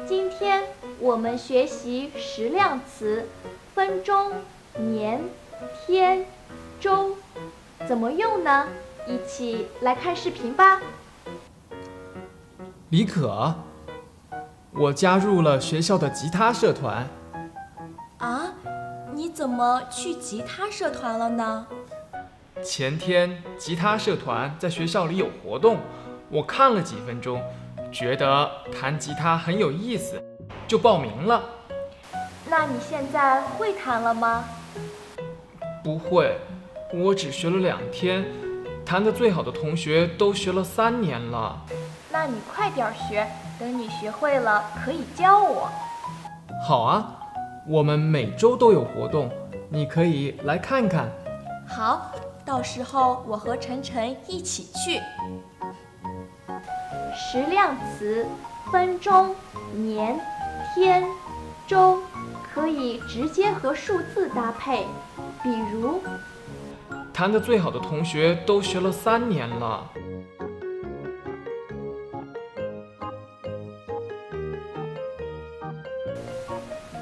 今天我们学习时量词分钟、年、天、周，怎么用呢？一起来看视频吧。李可，我加入了学校的吉他社团。啊，你怎么去吉他社团了呢？前天吉他社团在学校里有活动，我看了几分钟，觉得弹吉他很有意思，就报名了。那你现在会弹了吗？不会，我只学了2天，弹得最好的同学都学了3年了。那你快点学，等你学会了可以教我。好啊，我们每周都有活动，你可以来看看。好，到时候我和晨晨一起去。时量词分钟、年、天、周可以直接和数字搭配，比如弹得最好的同学都学了3年了。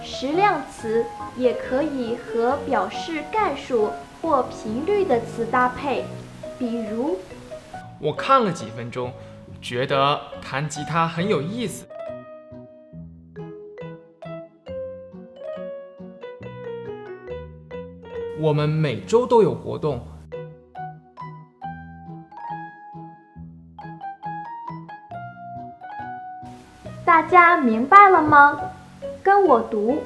时量词也可以和表示概数或频率的词搭配，比如我看了几分钟，觉得弹吉他很有意思。我们每周都有活动。大家明白了吗？跟我读。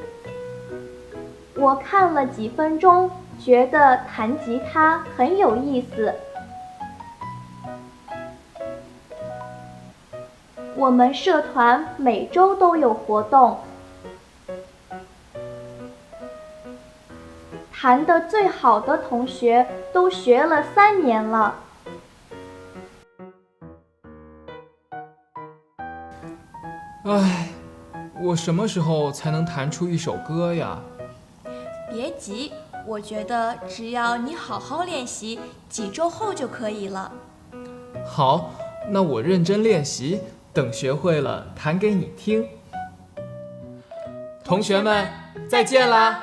我看了几分钟，觉得弹吉他很有意思。我们社团每周都有活动。弹得最好的同学都学了3年了。唉，我什么时候才能弹出一首歌呀？别急，我觉得只要你好好练习，几周后就可以了。好，那我认真练习，等学会了弹给你听。同学们，再见啦！